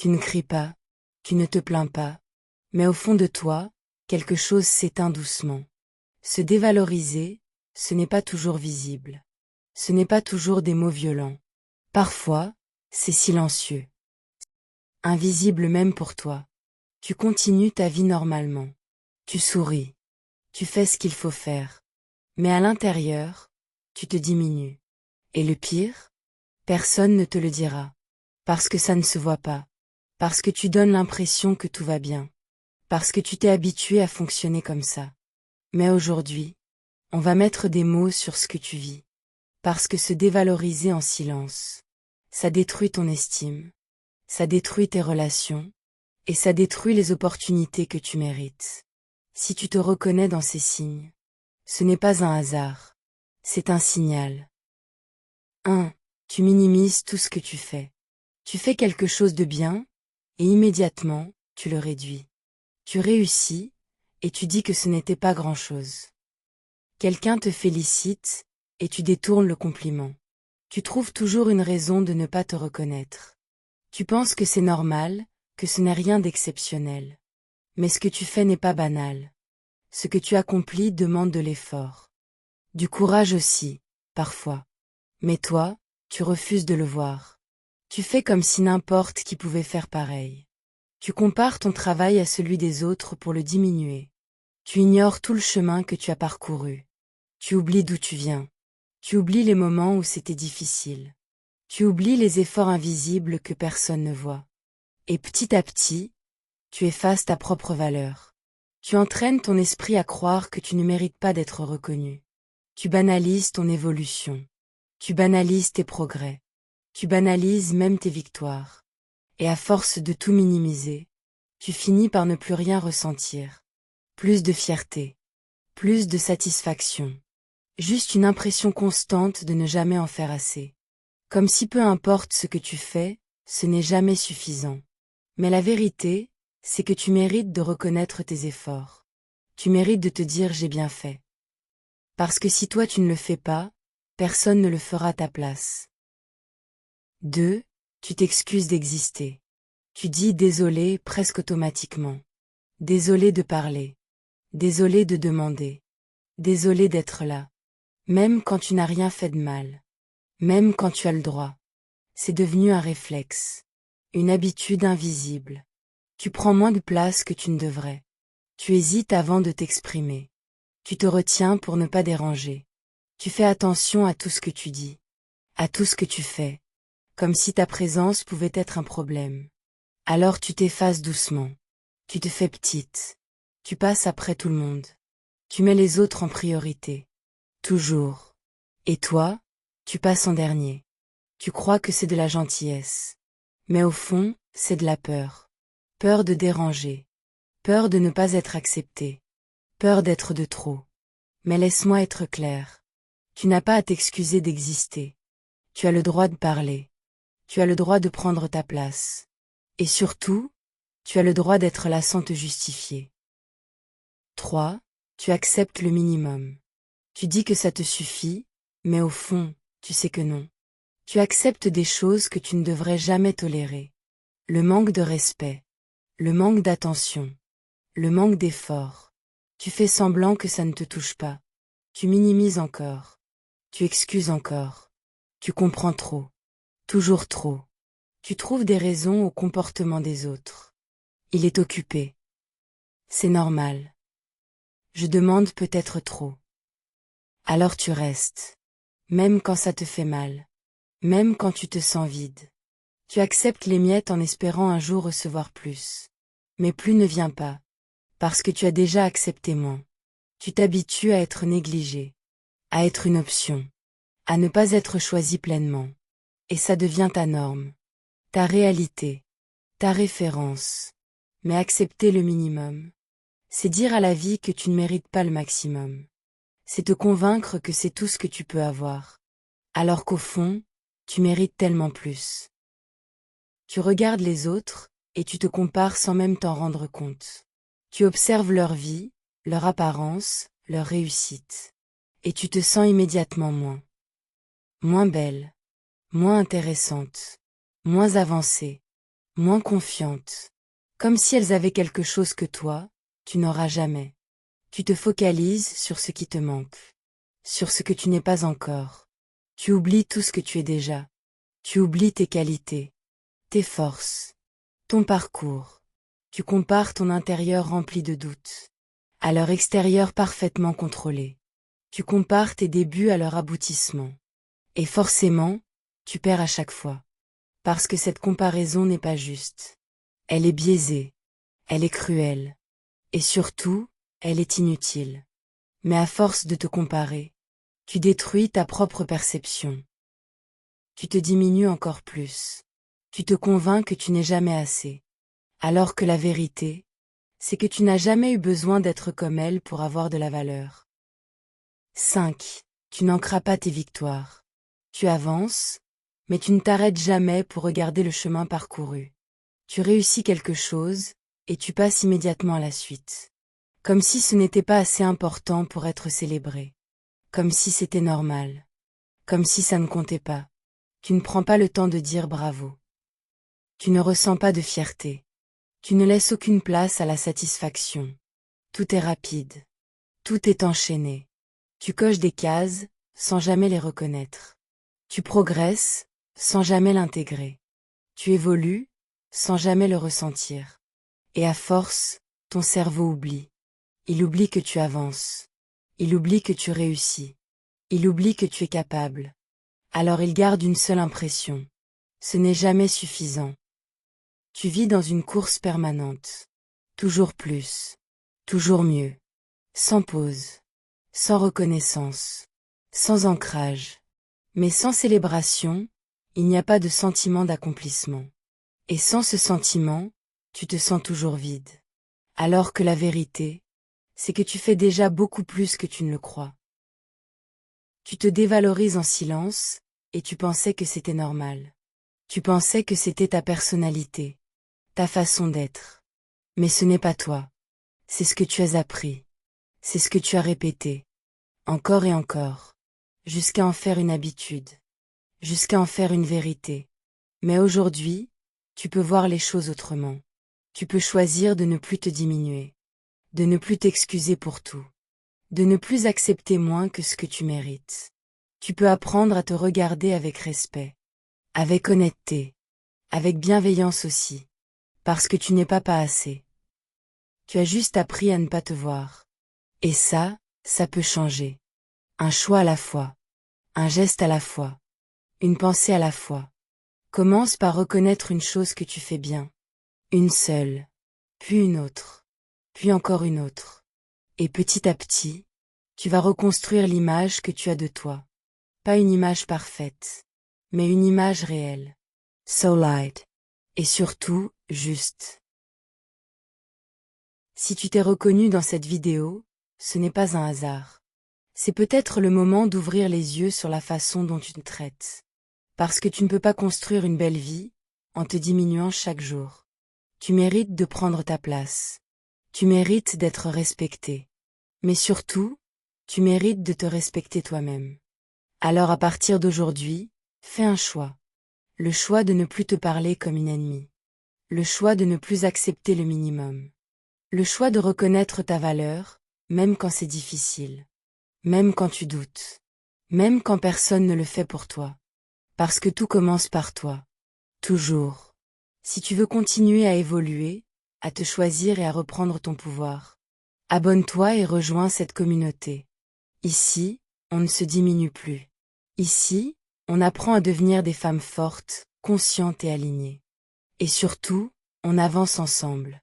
Tu ne cries pas, tu ne te plains pas, mais au fond de toi, quelque chose s'éteint doucement. Se dévaloriser, ce n'est pas toujours visible. Ce n'est pas toujours des mots violents. Parfois, c'est silencieux. Invisible même pour toi. Tu continues ta vie normalement. Tu souris. Tu fais ce qu'il faut faire. Mais à l'intérieur, tu te diminues. Et le pire, personne ne te le dira. Parce que ça ne se voit pas. Parce que tu donnes l'impression que tout va bien. Parce que tu t'es habitué à fonctionner comme ça. Mais aujourd'hui, on va mettre des mots sur ce que tu vis. Parce que se dévaloriser en silence, ça détruit ton estime, ça détruit tes relations, et ça détruit les opportunités que tu mérites. Si tu te reconnais dans ces signes, ce n'est pas un hasard, c'est un signal. 1. Tu minimises tout ce que tu fais. Tu fais quelque chose de bien, et immédiatement, tu le réduis. Tu réussis, et tu dis que ce n'était pas grand-chose. Quelqu'un te félicite, et tu détournes le compliment. Tu trouves toujours une raison de ne pas te reconnaître. Tu penses que c'est normal, que ce n'est rien d'exceptionnel. Mais ce que tu fais n'est pas banal. Ce que tu accomplis demande de l'effort. Du courage aussi, parfois. Mais toi, tu refuses de le voir. Tu fais comme si n'importe qui pouvait faire pareil. Tu compares ton travail à celui des autres pour le diminuer. Tu ignores tout le chemin que tu as parcouru. Tu oublies d'où tu viens. Tu oublies les moments où c'était difficile. Tu oublies les efforts invisibles que personne ne voit. Et petit à petit, tu effaces ta propre valeur. Tu entraînes ton esprit à croire que tu ne mérites pas d'être reconnu. Tu banalises ton évolution. Tu banalises tes progrès. Tu banalises même tes victoires. Et à force de tout minimiser, tu finis par ne plus rien ressentir. Plus de fierté. Plus de satisfaction. Juste une impression constante de ne jamais en faire assez. Comme si peu importe ce que tu fais, ce n'est jamais suffisant. Mais la vérité, c'est que tu mérites de reconnaître tes efforts. Tu mérites de te dire j'ai bien fait. Parce que si toi tu ne le fais pas, personne ne le fera à ta place. 2. Tu t'excuses d'exister. Tu dis désolé presque automatiquement. Désolé de parler. Désolé de demander. Désolé d'être là. Même quand tu n'as rien fait de mal. Même quand tu as le droit. C'est devenu un réflexe. Une habitude invisible. Tu prends moins de place que tu ne devrais. Tu hésites avant de t'exprimer. Tu te retiens pour ne pas déranger. Tu fais attention à tout ce que tu dis. À tout ce que tu fais. Comme si ta présence pouvait être un problème. Alors tu t'effaces doucement. Tu te fais petite. Tu passes après tout le monde. Tu mets les autres en priorité. Toujours. Et toi, tu passes en dernier. Tu crois que c'est de la gentillesse. Mais au fond, c'est de la peur. Peur de déranger. Peur de ne pas être accepté. Peur d'être de trop. Mais laisse-moi être clair. Tu n'as pas à t'excuser d'exister. Tu as le droit de parler. Tu as le droit de prendre ta place. Et surtout, tu as le droit d'être là sans te justifier. 3. Tu acceptes le minimum. Tu dis que ça te suffit, mais au fond, tu sais que non. Tu acceptes des choses que tu ne devrais jamais tolérer. Le manque de respect. Le manque d'attention. Le manque d'effort. Tu fais semblant que ça ne te touche pas. Tu minimises encore. Tu excuses encore. Tu comprends trop. Toujours trop. Tu trouves des raisons au comportement des autres. Il est occupé. C'est normal. Je demande peut-être trop. Alors tu restes. Même quand ça te fait mal. Même quand tu te sens vide. Tu acceptes les miettes en espérant un jour recevoir plus. Mais plus ne vient pas. Parce que tu as déjà accepté moins. Tu t'habitues à être négligé. À être une option. À ne pas être choisi pleinement. Et ça devient ta norme. Ta réalité. Ta référence. Mais accepter le minimum. C'est dire à la vie que tu ne mérites pas le maximum. C'est te convaincre que c'est tout ce que tu peux avoir. Alors qu'au fond, tu mérites tellement plus. Tu regardes les autres, et tu te compares sans même t'en rendre compte. Tu observes leur vie, leur apparence, leur réussite. Et tu te sens immédiatement moins. Moins belle. Moins intéressante. Moins avancée. moins confiantes. Comme si elles avaient quelque chose que toi, tu n'auras jamais. Tu te focalises sur ce qui te manque, sur ce que tu n'es pas encore. Tu oublies tout ce que tu es déjà. Tu oublies tes qualités, tes forces, ton parcours. Tu compares ton intérieur rempli de doutes à leur extérieur parfaitement contrôlé. Tu compares tes débuts à leur aboutissement. Et forcément, tu perds à chaque fois. Parce que cette comparaison n'est pas juste. Elle est biaisée. Elle est cruelle. Et surtout, elle est inutile. Mais à force de te comparer, tu détruis ta propre perception. Tu te diminues encore plus. Tu te convaincs que tu n'es jamais assez. Alors que la vérité, c'est que tu n'as jamais eu besoin d'être comme elle pour avoir de la valeur. 5. Tu n'ancras pas tes victoires. Tu avances, mais tu ne t'arrêtes jamais pour regarder le chemin parcouru. Tu réussis quelque chose, et tu passes immédiatement à la suite. Comme si ce n'était pas assez important pour être célébré. Comme si c'était normal. Comme si ça ne comptait pas. Tu ne prends pas le temps de dire bravo. Tu ne ressens pas de fierté. Tu ne laisses aucune place à la satisfaction. Tout est rapide. Tout est enchaîné. Tu coches des cases, sans jamais les reconnaître. Tu progresses, sans jamais l'intégrer. Tu évolues, sans jamais le ressentir. Et à force, ton cerveau oublie. Il oublie que tu avances. Il oublie que tu réussis. Il oublie que tu es capable. Alors il garde une seule impression. Ce n'est jamais suffisant. Tu vis dans une course permanente. Toujours plus. Toujours mieux. Sans pause. Sans reconnaissance. Sans ancrage. Mais sans célébration, il n'y a pas de sentiment d'accomplissement. Et sans ce sentiment, tu te sens toujours vide. Alors que la vérité, c'est que tu fais déjà beaucoup plus que tu ne le crois. Tu te dévalorises en silence, et tu pensais que c'était normal. Tu pensais que c'était ta personnalité, ta façon d'être. Mais ce n'est pas toi. C'est ce que tu as appris. C'est ce que tu as répété. Encore et encore. Jusqu'à en faire une habitude. Jusqu'à en faire une vérité. Mais aujourd'hui, tu peux voir les choses autrement. Tu peux choisir de ne plus te diminuer. De ne plus t'excuser pour tout. De ne plus accepter moins que ce que tu mérites. Tu peux apprendre à te regarder avec respect. Avec honnêteté. Avec bienveillance aussi. Parce que tu n'es pas assez. Tu as juste appris à ne pas te voir. Et ça peut changer. Un choix à la fois. Un geste à la fois. Une pensée à la fois. Commence par reconnaître une chose que tu fais bien. Une seule. Puis une autre. Puis encore une autre. Et petit à petit, tu vas reconstruire l'image que tu as de toi. Pas une image parfaite, mais une image réelle. So light. Et surtout, juste. Si tu t'es reconnu dans cette vidéo, ce n'est pas un hasard. C'est peut-être le moment d'ouvrir les yeux sur la façon dont tu te traites. Parce que tu ne peux pas construire une belle vie en te diminuant chaque jour. Tu mérites de prendre ta place. Tu mérites d'être respecté. Mais surtout, tu mérites de te respecter toi-même. Alors à partir d'aujourd'hui, fais un choix. Le choix de ne plus te parler comme une ennemie. Le choix de ne plus accepter le minimum. Le choix de reconnaître ta valeur, même quand c'est difficile. Même quand tu doutes. Même quand personne ne le fait pour toi. Parce que tout commence par toi. Toujours. Si tu veux continuer à évoluer, à te choisir et à reprendre ton pouvoir, abonne-toi et rejoins cette communauté. Ici, on ne se diminue plus. Ici, on apprend à devenir des femmes fortes, conscientes et alignées. Et surtout, on avance ensemble.